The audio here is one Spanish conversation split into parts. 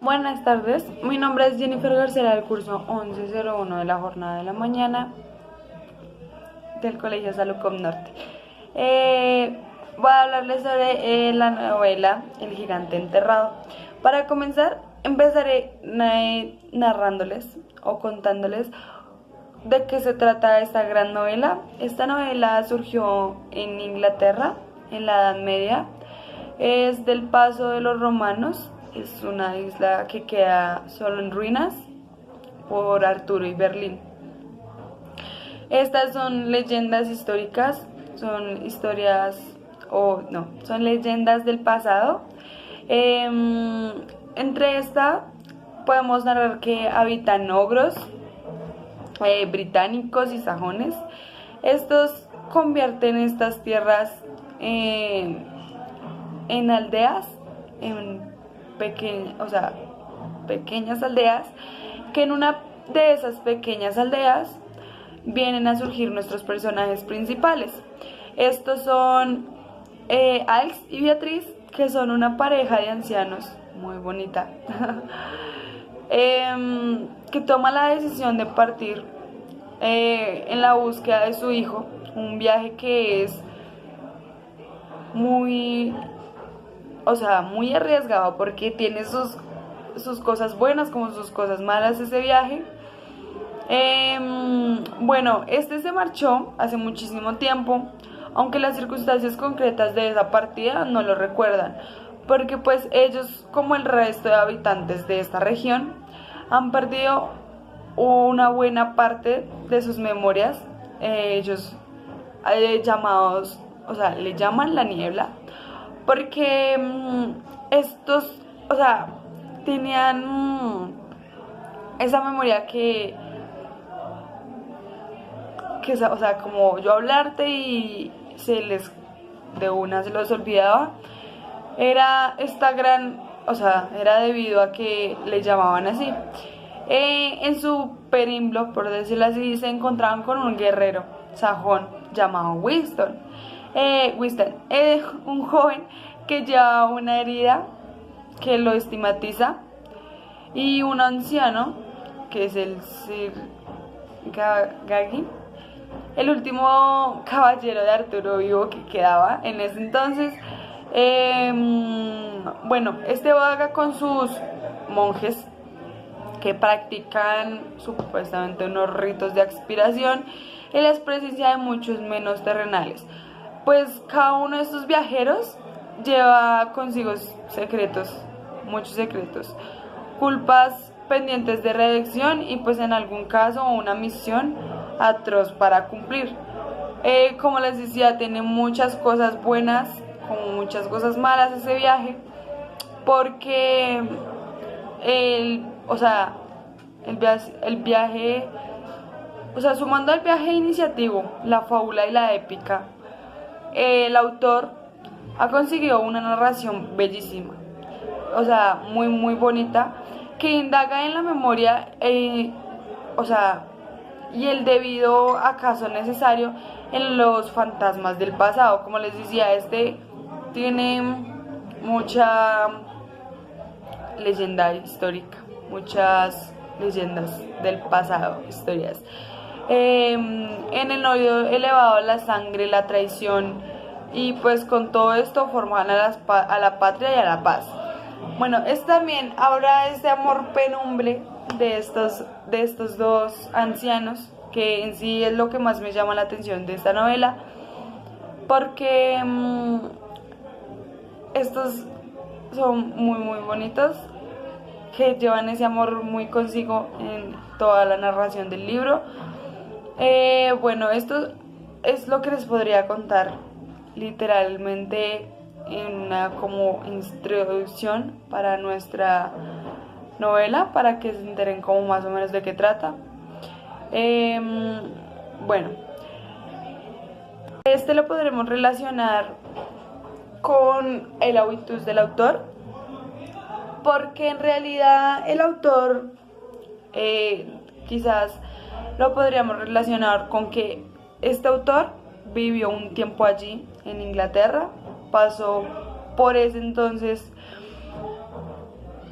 Buenas tardes, mi nombre es Jennifer García del curso 1101 de la jornada de la mañana del Colegio Salucom Norte. Voy a hablarles sobre la novela El gigante enterrado. Para comenzar, empezaré narrándoles o contándoles de qué se trata esta gran novela. Esta novela surgió en Inglaterra en la Edad Media. Es del paso de los romanos. Es una isla que queda solo en ruinas por Arturo y Berlín. Estas son leyendas históricas, son historias son leyendas del pasado. Entre esta podemos narrar que habitan ogros, británicos y sajones. Estos convierten estas tierras en aldeas, en pequeñas aldeas, que en una de esas pequeñas aldeas vienen a surgir nuestros personajes principales. Estos son Alex y Beatriz, que son una pareja de ancianos muy bonita, que toma la decisión de partir en la búsqueda de su hijo, un viaje que es muy muy arriesgado porque tiene sus cosas buenas como sus cosas malas ese viaje. Este se marchó hace muchísimo tiempo, aunque las circunstancias concretas de esa partida no lo recuerdan, porque pues ellos, como el resto de habitantes de esta región, han perdido una buena parte de sus memorias. Ellos le llaman la niebla, porque estos, tenían esa memoria como yo hablarte y se los olvidaba, era era debido a que le llamaban así. En su perimblo, por decirlo así, se encontraban con un guerrero sajón llamado Winston, un joven que lleva una herida que lo estigmatiza, y un anciano que es el Sir Gawain, el último caballero de Arturo vivo que quedaba en ese entonces. Este vaga con sus monjes que practican supuestamente unos ritos de aspiración en la presencia de muchos menos terrenales, pues cada uno de estos viajeros lleva consigo muchos secretos, culpas pendientes de redención y pues en algún caso una misión atroz para cumplir. Como les decía, tiene muchas cosas buenas como muchas cosas malas ese viaje, porque el viaje, sumando al viaje iniciativo, la fábula y la épica, el autor ha conseguido una narración bellísima, muy muy bonita, que indaga en la memoria y el debido acaso necesario en los fantasmas del pasado. Como les decía, este tiene mucha leyenda histórica, muchas leyendas del pasado, historias. En el odio elevado, la sangre, la traición, y pues con todo esto forman a la patria y a la paz. También habrá este amor penumbre de estos dos ancianos, que en sí es lo que más me llama la atención de esta novela, porque estos son muy muy bonitos, que llevan ese amor muy consigo en toda la narración del libro. Esto es lo que les podría contar literalmente en una como introducción para nuestra novela, para que se enteren como más o menos de qué trata. Este lo podremos relacionar con el habitus del autor, porque en realidad el autor quizás lo podríamos relacionar con que este autor vivió un tiempo allí en Inglaterra, pasó por ese entonces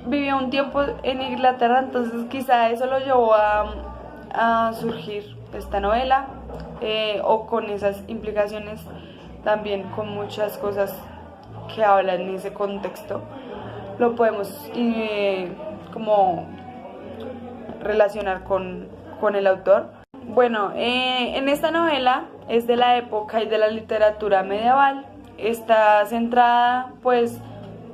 vivió un tiempo en Inglaterra, entonces quizá eso lo llevó a surgir esta novela, o con esas implicaciones, también con muchas cosas que hablan en ese contexto. Lo podemos como relacionar con el autor. Bueno, en esta novela es de la época y de la literatura medieval. Está centrada pues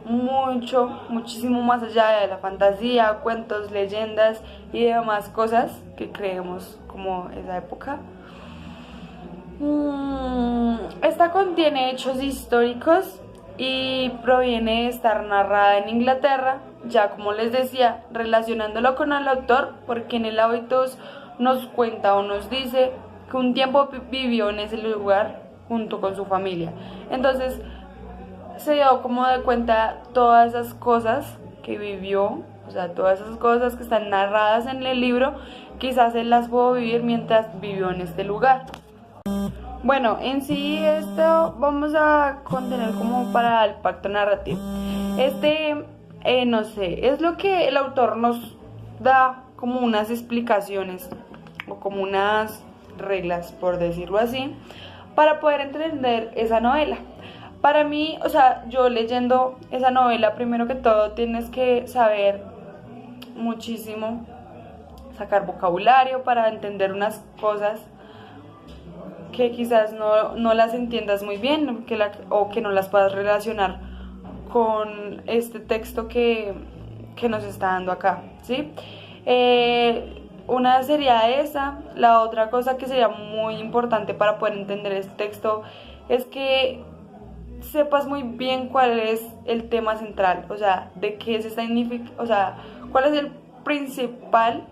muchísimo más allá de la fantasía, cuentos, leyendas y demás cosas que creemos como esa época. Esta contiene hechos históricos y proviene de estar narrada en Inglaterra, ya como les decía, relacionándolo con el autor, porque en el Hábitos nos cuenta o nos dice que un tiempo vivió en ese lugar junto con su familia. Entonces se dio como de cuenta todas esas cosas que vivió, o sea, todas esas cosas que están narradas en el libro, quizás él las pudo vivir mientras vivió en este lugar. Bueno, en sí esto vamos a contener como para el pacto narrativo. No sé, es lo que el autor nos da como unas explicaciones o como unas reglas, por decirlo así, para poder entender esa novela. Para mí, o sea, yo leyendo esa novela, primero que todo tienes que saber muchísimo, sacar vocabulario para entender unas cosas que quizás no las entiendas muy bien, o que no las puedas relacionar con este texto que nos está dando acá, ¿sí? Una sería esa. La otra cosa que sería muy importante para poder entender este texto es que sepas muy bien cuál es el tema central, o sea, de qué se significa, o sea, cuál es el principal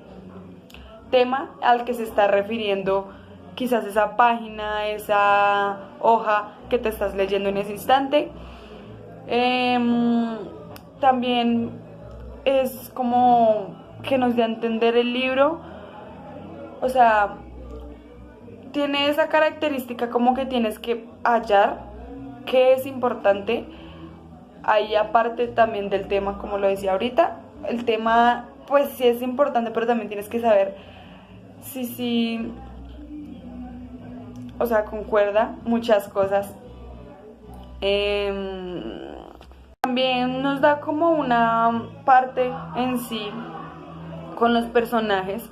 tema al que se está refiriendo quizás esa página, esa hoja que te estás leyendo en ese instante. También es como que nos dé a entender el libro, o sea, tiene esa característica como que tienes que hallar qué es importante. Ahí aparte también del tema, como lo decía ahorita, el tema pues sí es importante, pero también tienes que saber si o sea, concuerda muchas cosas. También nos da como una parte en sí con los personajes,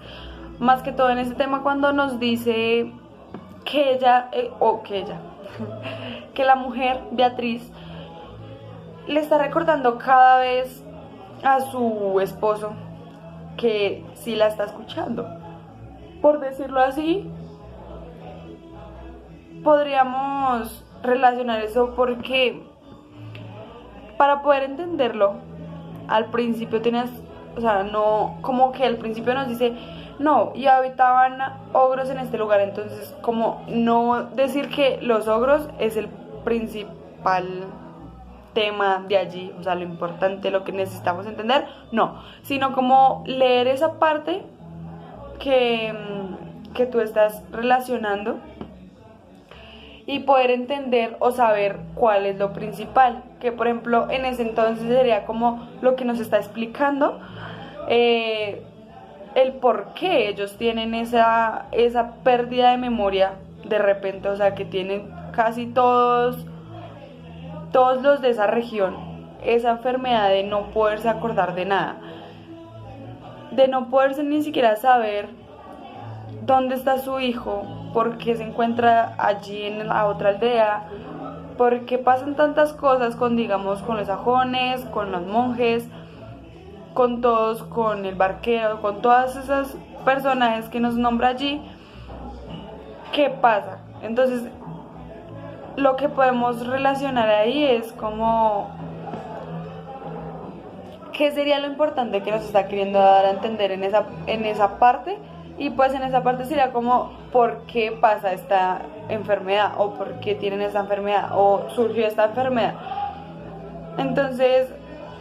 más que todo en ese tema cuando nos dice que que la mujer, Beatriz, le está recordando cada vez a su esposo que sí la está escuchando, por decirlo así. Podríamos relacionar eso porque para poder entenderlo, al principio tienes, o sea, no, como que al principio nos dice, no, y habitaban ogros en este lugar, entonces como no decir que los ogros es el principal tema de allí, o sea, lo importante, lo que necesitamos entender, no, sino como leer esa parte que tú estás relacionando y poder entender o saber cuál es lo principal, que por ejemplo en ese entonces sería como lo que nos está explicando, el por qué ellos tienen esa pérdida de memoria de repente, o sea que tienen casi todos los de esa región esa enfermedad de no poderse acordar de nada, de no poderse ni siquiera saber dónde está su hijo, por qué se encuentra allí en la otra aldea, por qué pasan tantas cosas con, digamos, con los sajones, con los monjes, con todos, con el barquero, con todas esas personajes que nos nombra allí. ¿Qué pasa? Entonces, lo que podemos relacionar ahí es como qué sería lo importante que nos está queriendo dar a entender en esa parte. Y pues en esa parte sería como por qué pasa esta enfermedad, o por qué tienen esta enfermedad, o surgió esta enfermedad. Entonces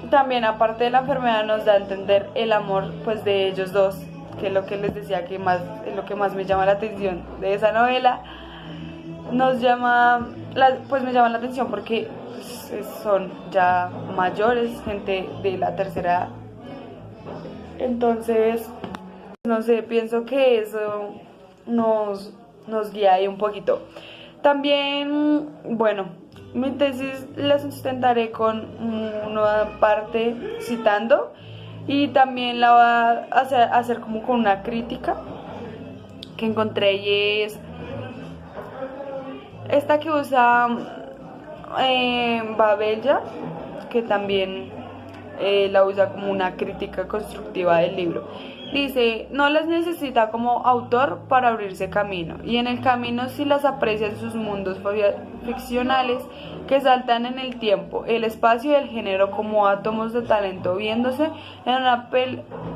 también aparte de la enfermedad nos da a entender el amor pues de ellos dos, que es lo que les decía que más es lo que más me llama la atención de esa novela. Me llama la atención porque pues, son ya mayores, gente de la tercera Entonces, no sé, pienso que eso nos guía ahí un poquito. También, bueno, mi tesis la sustentaré con una parte citando y también la voy a hacer como con una crítica que encontré y es esta que usa Babelia, que también la usa como una crítica constructiva del libro. Dice, no las necesita como autor para abrirse camino, y en el camino sí las aprecia en sus mundos ficcionales que saltan en el tiempo, el espacio y el género como átomos de talento viéndose en una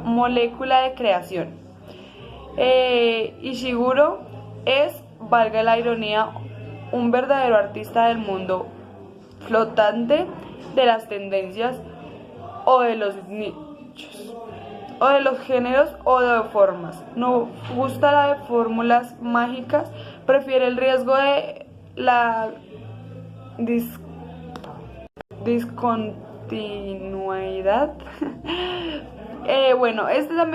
molécula de creación. Ishiguro es, valga la ironía, un verdadero artista del mundo flotante de las tendencias o de los nichos, o de los géneros o de formas. No gusta la de fórmulas mágicas, prefiere el riesgo de la discontinuidad. Bueno, esta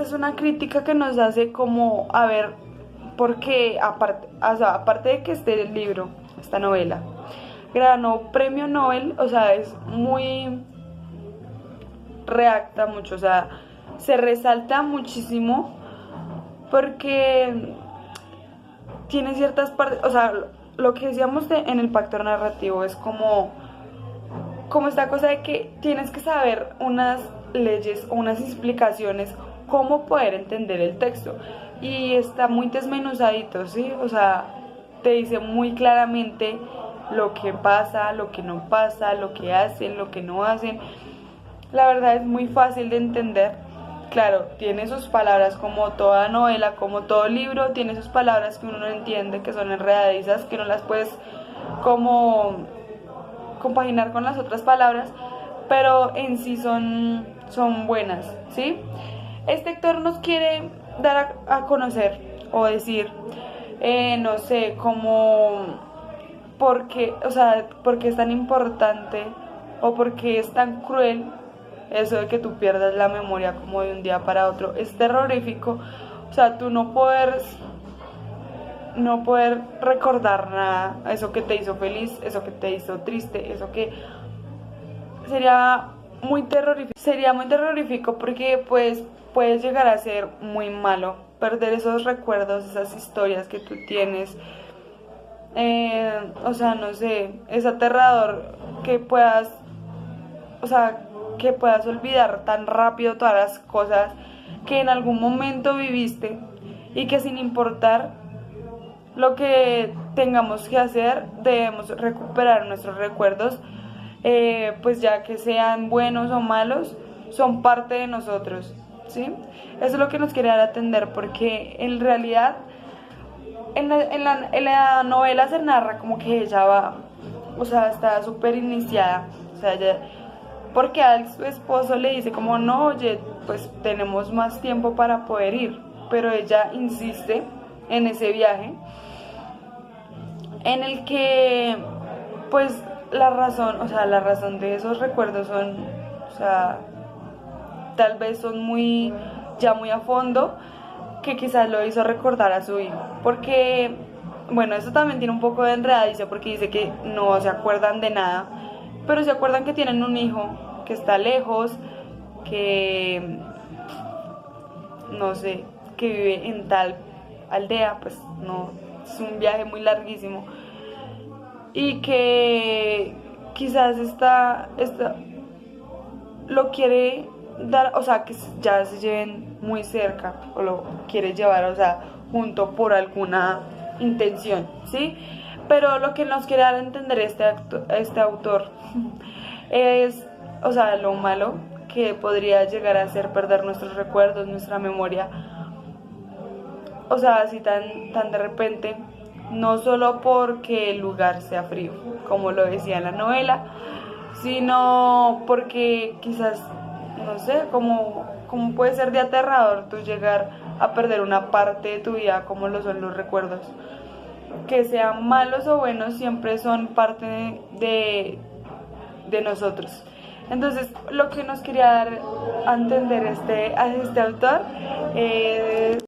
es una crítica que nos hace como, a ver, porque aparte de que este libro, esta novela, ganó premio Nobel, o sea, es muy, reacta mucho, o sea, se resalta muchísimo porque tiene ciertas partes, o sea, lo que decíamos en el pacto narrativo es como esta cosa de que tienes que saber unas leyes o unas explicaciones, cómo poder entender el texto, y está muy desmenuzadito, ¿sí? O sea, te dice muy claramente lo que pasa, lo que no pasa, lo que hacen, lo que no hacen. La verdad es muy fácil de entender. Claro, tiene sus palabras como toda novela, como todo libro, tiene sus palabras que uno no entiende, que son enredadizas, que no las puedes como compaginar con las otras palabras, pero en sí son buenas, ¿sí? Este actor nos quiere dar a conocer o decir, no sé, como por qué, o sea, por qué es tan importante o por qué es tan cruel eso de que tú pierdas la memoria como de un día para otro. Es terrorífico, o sea, tú no poder recordar nada, eso que te hizo feliz, eso que te hizo triste, eso que sería muy terrorífico porque pues puedes llegar a ser muy malo, perder esos recuerdos, esas historias que tú tienes. O sea, no sé, es aterrador que puedas, o sea, que puedas olvidar tan rápido todas las cosas que en algún momento viviste y que sin importar lo que tengamos que hacer, debemos recuperar nuestros recuerdos, pues ya que sean buenos o malos, son parte de nosotros, ¿sí? Eso es lo que nos quiere dar a entender, porque en realidad en la novela se narra como que ella va, o sea, está súper iniciada, o sea, porque a su esposo le dice como, no, oye, pues tenemos más tiempo para poder ir, pero ella insiste en ese viaje, en el que, pues, la razón de esos recuerdos son, o sea, tal vez son muy a fondo, que quizás lo hizo recordar a su hijo, porque, bueno, eso también tiene un poco de enredadizo, porque dice que no se acuerdan de nada, pero se acuerdan que tienen un hijo que está lejos, que, no sé, que vive en tal aldea, pues no, es un viaje muy larguísimo, y que quizás lo quiere dar, o sea, que ya se lleven muy cerca, o lo quiere llevar, o sea, junto por alguna intención, ¿sí? Pero lo que nos quiere dar a entender este autor es, o sea, lo malo que podría llegar a ser perder nuestros recuerdos, nuestra memoria, o sea, así tan de repente, no solo porque el lugar sea frío, como lo decía en la novela, sino porque quizás, no sé, como puede ser de aterrador tú llegar a perder una parte de tu vida como lo son los recuerdos. Que sean malos o buenos, siempre son parte de nosotros. Entonces, lo que nos quería dar a entender a este autor